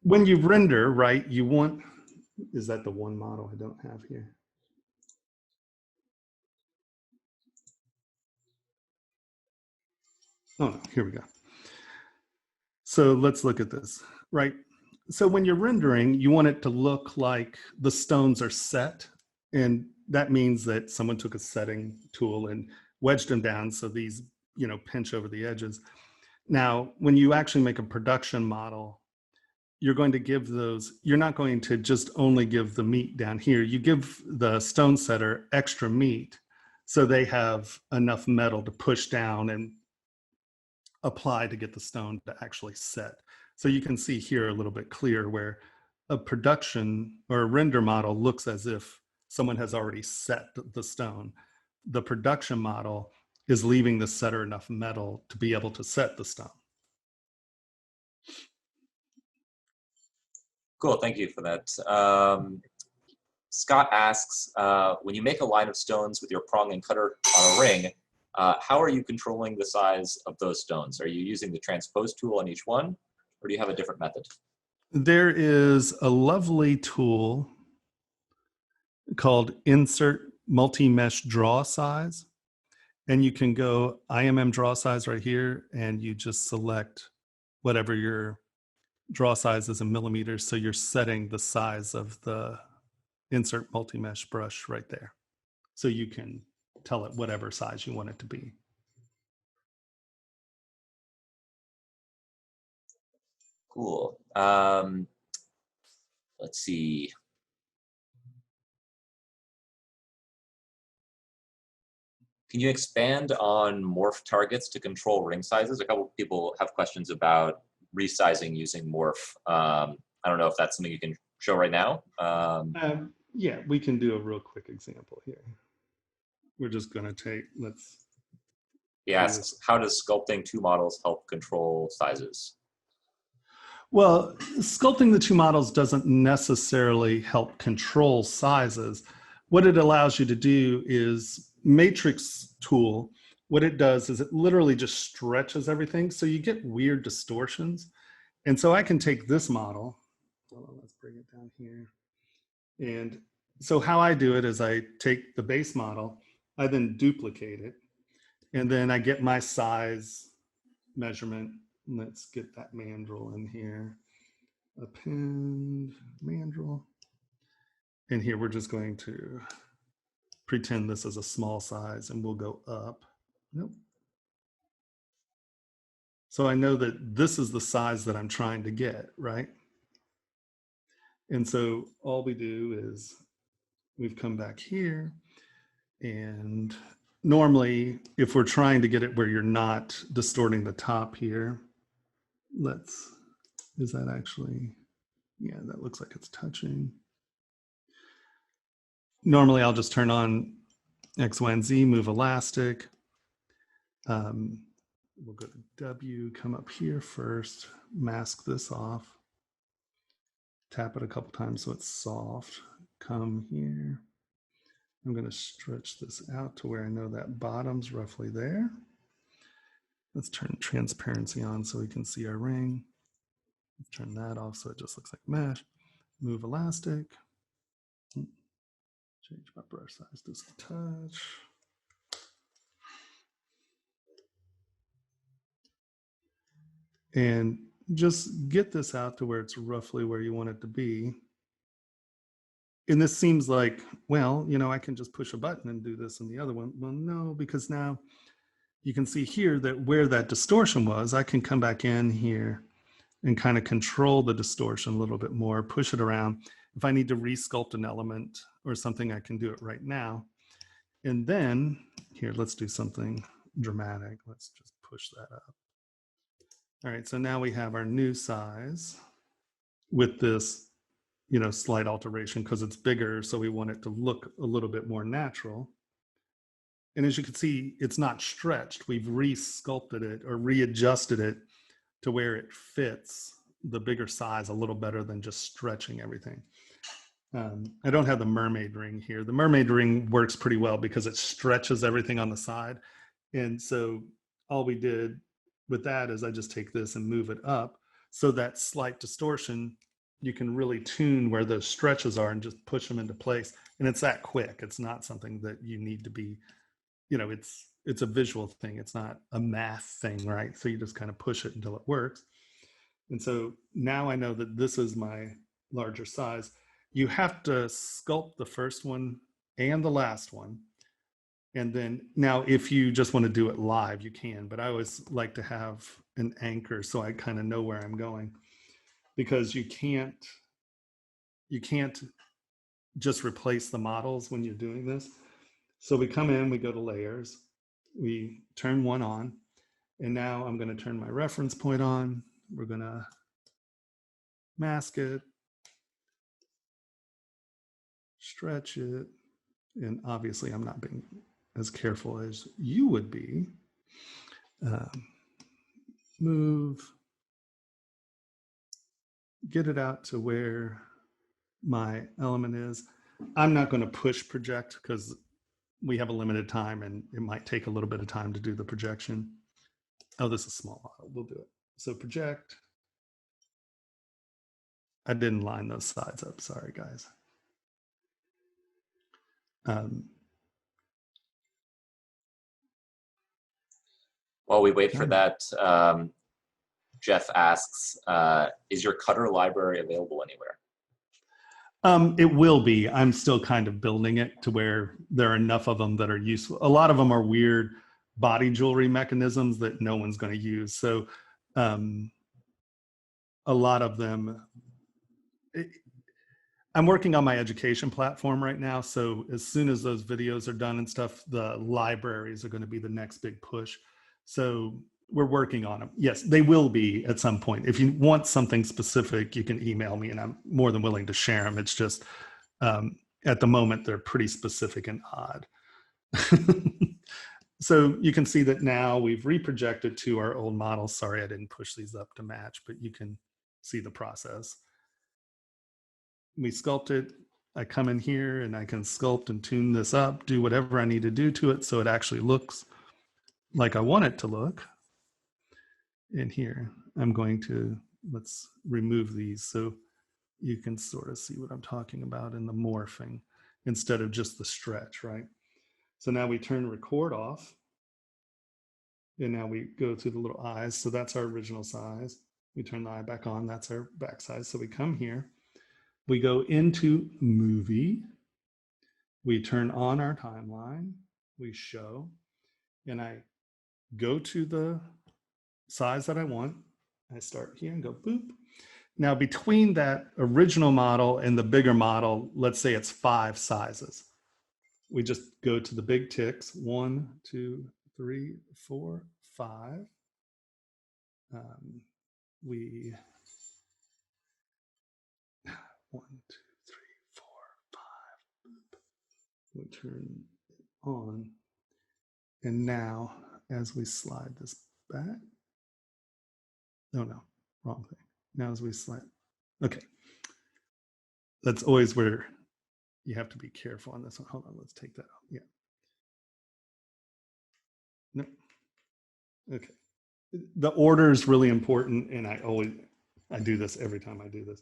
you render, right, you want, is that the one model I don't have here? Oh, no, here we go. So let's look at this, right? So when you're rendering, you want it to look like the stones are set. And that means that someone took a setting tool and wedged them down so these, pinch over the edges. Now, when you actually make a production model, you're going to give those, you're not going to just only give the meat down here. You give the stone setter extra meat so they have enough metal to push down and apply to get the stone to actually set. So you can see here a little bit clear where a production or a render model looks as if someone has already set the stone. The production model is leaving the setter enough metal to be able to set the stone. Cool, thank you for that. Scott asks, when you make a line of stones with your prong and cutter on a ring, how are you controlling the size of those stones? Are you using the transpose tool on each one, or do you have a different method? There is a lovely tool called Insert Multi-Mesh Draw Size. And you can go IMM draw size right here, and you just select whatever your draw size is in millimeters. So you're setting the size of the Insert Multi-Mesh brush right there. So you can tell it whatever size you want it to be. Cool. Let's see. Can you expand on morph targets to control ring sizes? A couple of people have questions about resizing using morph. I don't know if that's something you can show right now. Yeah, we can do a real quick example here. We're just going to take, let's... He asks, how does sculpting two models help control sizes? Well, sculpting the two models doesn't necessarily help control sizes. What it allows you to do is matrix tool, what it does is it literally just stretches everything. So you get weird distortions. And so I can take this model, hold on, let's bring it down here. And so how I do it is I take the base model, I then duplicate it, and then I get my size measurement. Let's get that mandrel in here. Append mandrel. And here we're just going to pretend this is a small size, and we'll go up. Nope. So I know that this is the size that I'm trying to get, right? And so all we do is we've come back here, and normally if we're trying to get it where you're not distorting the top here, is that actually, yeah, that looks like it's touching. Normally I'll just turn on X, Y, and Z, move elastic. We'll go to W, come up here first, mask this off, tap it a couple times so it's soft, come here. I'm going to stretch this out to where I know that bottom's roughly there. Let's turn transparency on so we can see our ring. Let's turn that off so it just looks like mesh. Move elastic. Change my brush size just a touch. And just get this out to where it's roughly where you want it to be. And this seems like, well, you know, I can just push a button and do this and the other one. Well, no, because now you can see here that where that distortion was, I can come back in here and kind of control the distortion a little bit more, push it around. If I need to resculpt an element or something, I can do it right now. And then here, let's do something dramatic. Let's just push that up. All right, so now we have our new size with this, you know, slight alteration because it's bigger, so we want it to look a little bit more natural. And as you can see, it's not stretched. We've re-sculpted it or readjusted it to where it fits the bigger size a little better than just stretching everything. I don't have the mermaid ring here. The mermaid ring works pretty well because it stretches everything on the side. And so all we did with that is I just take this and move it up so that slight distortion, you can really tune where those stretches are and just push them into place. And it's that quick. It's not something that you need to be, you know, it's a visual thing. It's not a math thing, right? So you just kind of push it until it works. And so now I know that this is my larger size. You have to sculpt the first one and the last one. And then now if you just want to do it live, you can, but I always like to have an anchor so I kind of know where I'm going, because you can't just replace the models when you're doing this. So we come in, we go to layers, we turn one on, and now I'm going to turn my reference point on. We're going to mask it, stretch it, and obviously I'm not being as careful as you would be. Move, get it out to where my element is. I'm not going to push project because we have a limited time and it might take a little bit of time to do the projection. Oh, this is small model. We'll do it. So project. I didn't line those sides up. Sorry, guys. While we wait for that, Jeff asks, is your cutter library available anywhere? It will be. I'm still kind of building it to where there are enough of them that are useful. A lot of them are weird body jewelry mechanisms that no one's going to use. So a lot of them, I'm working on my education platform right now. So as soon as those videos are done and stuff, the libraries are going to be the next big push. So we're working on them. Yes, they will be at some point. If you want something specific, you can email me and I'm more than willing to share them. It's just at the moment, they're pretty specific and odd. So you can see that now we've reprojected to our old model. Sorry, I didn't push these up to match, but you can see the process. We sculpt it. I come in here and I can sculpt and tune this up, do whatever I need to do to it so it actually looks like I want it to look. And here, I'm going to, let's remove these so you can sort of see what I'm talking about in the morphing instead of just the stretch, right? So now we turn record off. And now we go to the little eyes. So that's our original size. We turn the eye back on. That's our back size. So we come here. We go into movie. We turn on our timeline. We show. And I go to the size that I want. I start here and go boop. Now, between that original model and the bigger model, let's say it's 5 sizes. We just go to the big ticks, 1, 2, 3, 4, 5. We 1, 2, 3, 4, 5. We turn it on, and now as we slide this back, no, wrong thing. Now as we slide, okay, that's always where you have to be careful on this one. Hold on, let's take that out. Yeah. No. Okay. The order is really important, and I do this every time I do this.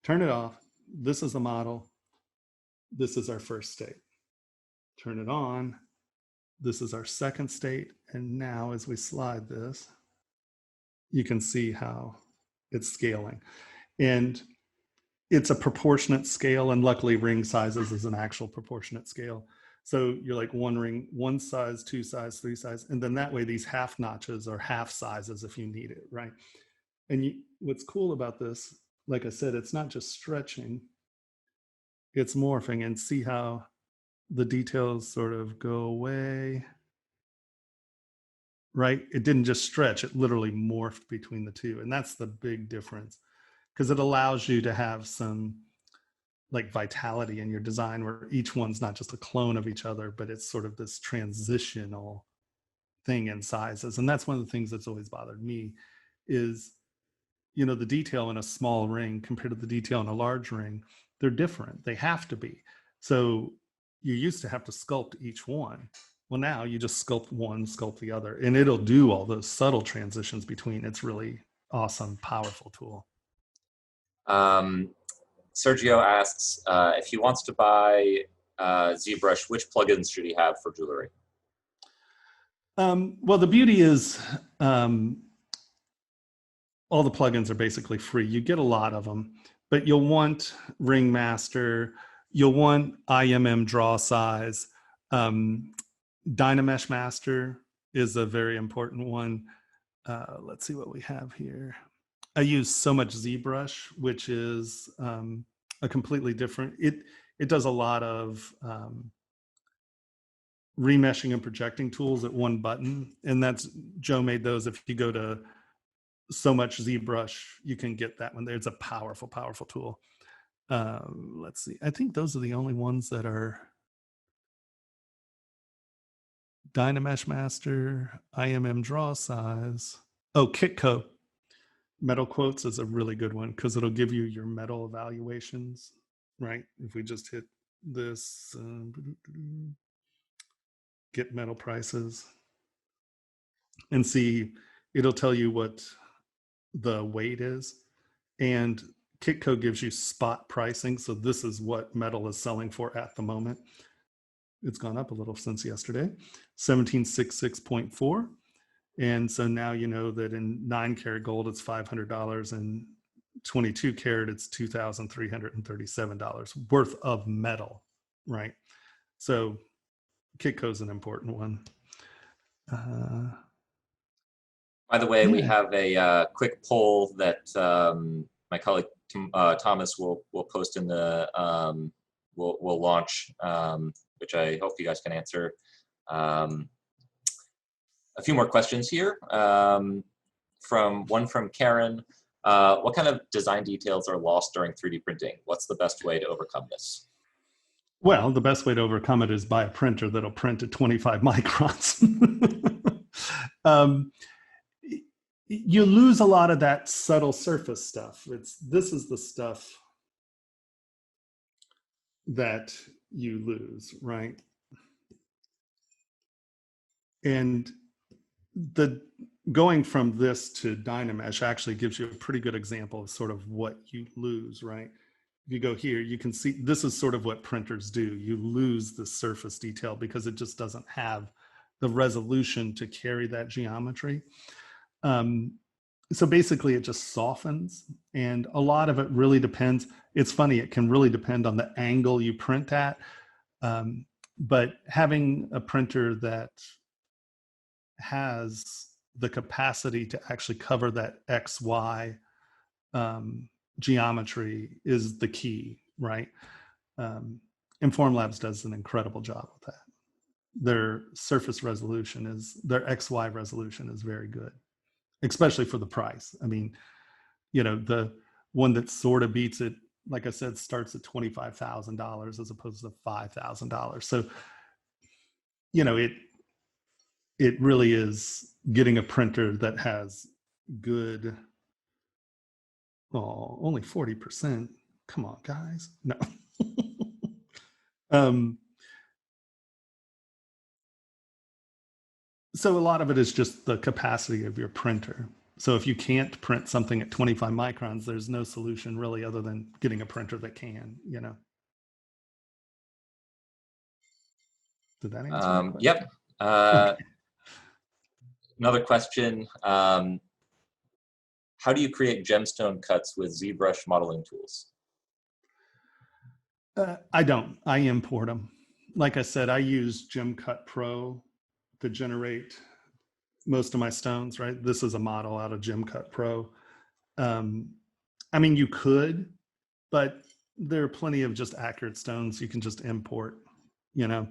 Turn it off. This is the model. This is our first state. Turn it on. This is our second state. And now as we slide this, you can see how it's scaling. And it's a proportionate scale, and luckily ring sizes is an actual proportionate scale. So you're like one ring, 1 size, 2 size, 3 size, and then that way these half notches are half sizes if you need it, right? And what's cool about this, like I said, it's not just stretching, it's morphing, and see how the details sort of go away, right? It didn't just stretch, it literally morphed between the two. And that's the big difference, because it allows you to have some like vitality in your design where each one's not just a clone of each other, but it's sort of this transitional thing in sizes. And that's one of the things that's always bothered me is, the detail in a small ring compared to the detail in a large ring, they're different. They have to be. So you used to have to sculpt each one. Well, now you just sculpt one, sculpt the other, and it'll do all those subtle transitions between. It's really awesome, powerful tool. Sergio asks if he wants to buy ZBrush, which plugins should he have for jewelry? Well, the beauty is all the plugins are basically free. You get a lot of them, but you'll want Ringmaster, you'll want IMM draw size. Dynamesh Master is a very important one. Let's see what we have here. I use so much ZBrush, which is a completely different, it does a lot of remeshing and projecting tools at one button. And that's, Joe made those. If you go to so much ZBrush, you can get that one there. It's a powerful, powerful tool. Let's see. I think those are the only ones that are Dynamesh Master, IMM draw size. Oh, Kitco. Metal quotes is a really good one because it'll give you your metal evaluations, right? If we just hit this, get metal prices, and see, it'll tell you what the weight is. And Kitco gives you spot pricing. So this is what metal is selling for at the moment. It's gone up a little since yesterday, 1766.4. And so now you know that in 9-karat gold, it's $500, and 22 karat, it's $2,337 worth of metal, right? So Kitco's an important one. By the way, we have a quick poll that my colleague Thomas will post in the, will launch, which I hope you guys can answer. A few more questions here. From Karen. What kind of design details are lost during 3D printing? What's the best way to overcome this? Well, the best way to overcome it is buy a printer that'll print at 25 microns. You lose a lot of that subtle surface stuff. This is the stuff that you lose, right? And the going from this to Dynamesh actually gives you a pretty good example of sort of what you lose, right? If you go here, you can see this is sort of what printers do. You lose the surface detail because it just doesn't have the resolution to carry that geometry. So basically it just softens, and a lot of it really depends. It's funny, it can really depend on the angle you print at. But having a printer that has the capacity to actually cover that XY geometry is the key, right? And Formlabs does an incredible job with that. Their surface resolution their XY resolution is very good, especially for the price. I mean, you know, the one that sort of beats it, like I said, starts at $25,000 as opposed to $5,000. So, you know, it really is getting a printer that has good, oh, only 40%. Come on, guys. No. So a lot of it is just the capacity of your printer. So if you can't print something at 25 microns, there's no solution really other than getting a printer that can, you know. Did that answer your question? Yep. Okay. Another question. How do you create gemstone cuts with ZBrush modeling tools? I don't. I import them. Like I said, I use Sculptris Pro to generate most of my stones, right? This is a model out of Sculptris Pro. I mean, you could, but there are plenty of just accurate stones you can just import, you know,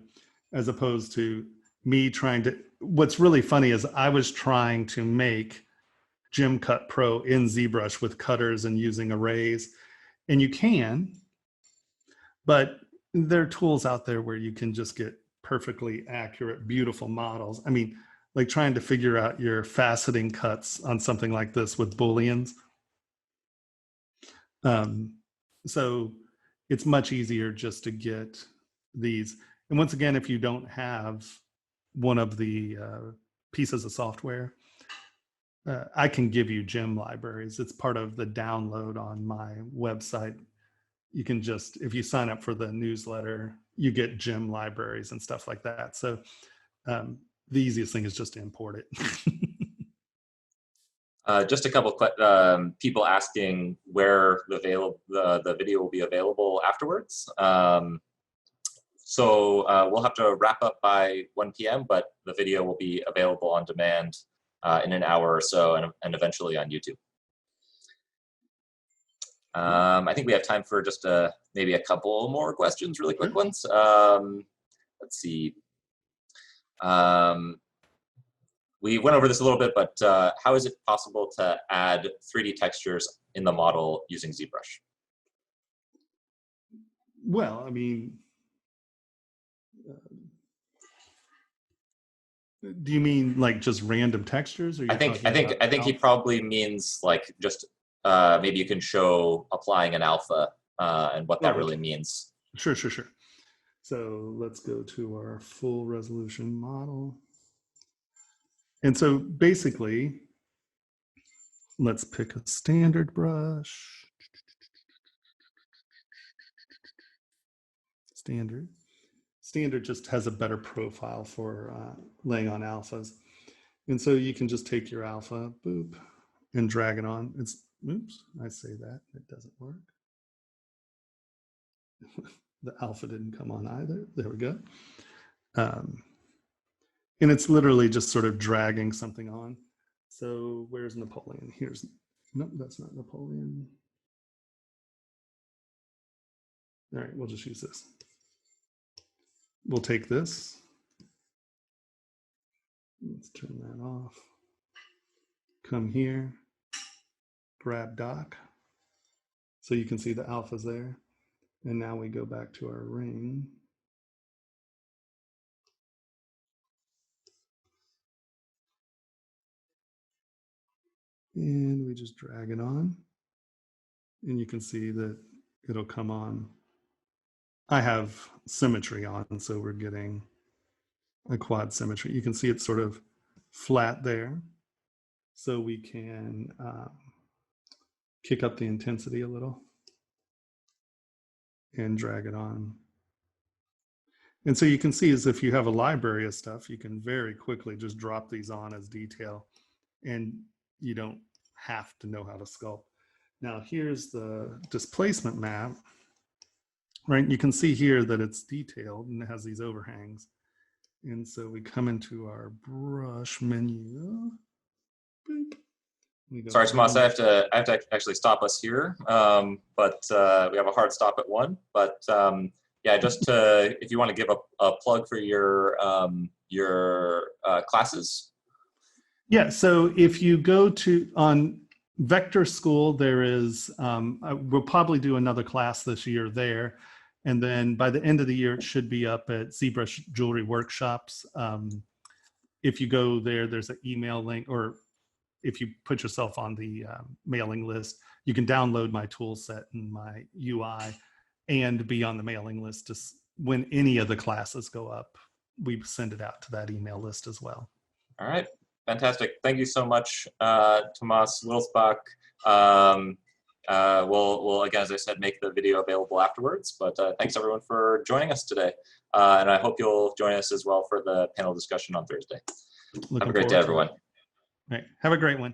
as opposed to me trying to. What's really funny is I was trying to make Sculptris Pro in ZBrush with cutters and using arrays, and you can, but there are tools out there where you can just get perfectly accurate, beautiful models. I mean, like trying to figure out your faceting cuts on something like this with Booleans. So it's much easier just to get these. And once again, if you don't have one of the pieces of software, I can give you gem libraries. It's part of the download on my website. You can just, if you sign up for the newsletter, you get gem libraries and stuff like that. So the easiest thing is just to import it. Just a couple people asking where the video will be available afterwards. So we'll have to wrap up by 1 p.m., but the video will be available on demand in an hour or so, and eventually on YouTube. I think we have time for just maybe a couple more questions, really quick ones. Let's see. We went over this a little bit, but how is it possible to add 3D textures in the model using ZBrush? Well, I mean, do you mean like just random textures? Or I think he probably means like just maybe you can show applying an alpha and what that really means. Sure. So let's go to our full resolution model. And so basically, let's pick a standard brush. Standard just has a better profile for laying on alphas. And so you can just take your alpha, boop, and drag it on. Oops, I say that, it doesn't work. The alpha didn't come on either. There we go. And it's literally just sort of dragging something on. So where's Napoleon? Nope, that's not Napoleon. All right, we'll just use this. We'll take this. Let's turn that off. Come here, grab dock. So you can see the alphas there. And now we go back to our ring. And we just drag it on. And you can see that it'll come on. I have symmetry on, so we're getting a quad symmetry. You can see it's sort of flat there. So we can kick up the intensity a little and drag it on. And so you can see as if you have a library of stuff, you can very quickly just drop these on as detail, and you don't have to know how to sculpt. Now here's the displacement map, right? You can see here that it's detailed and it has these overhangs. And so we come into our brush menu, boop, Sorry, Tomas, I have to actually stop us here, but we have a hard stop at 1. But yeah, just to, if you want to give a plug for your classes. Yeah, so if you go to on Vector School, there is we'll probably do another class this year there, and then by the end of the year it should be up at ZBrush Jewelry Workshops. If you go there, there's an email link, or if you put yourself on the mailing list, you can download my tool set and my UI and be on the mailing list. When any of the classes go up, we send it out to that email list as well. All right, fantastic. Thank you so much, Tomas Wittelsbach. We'll, again, as I said, make the video available afterwards, but thanks everyone for joining us today. And I hope you'll join us as well for the panel discussion on Thursday. Have a great day, everyone. All right. Have a great one.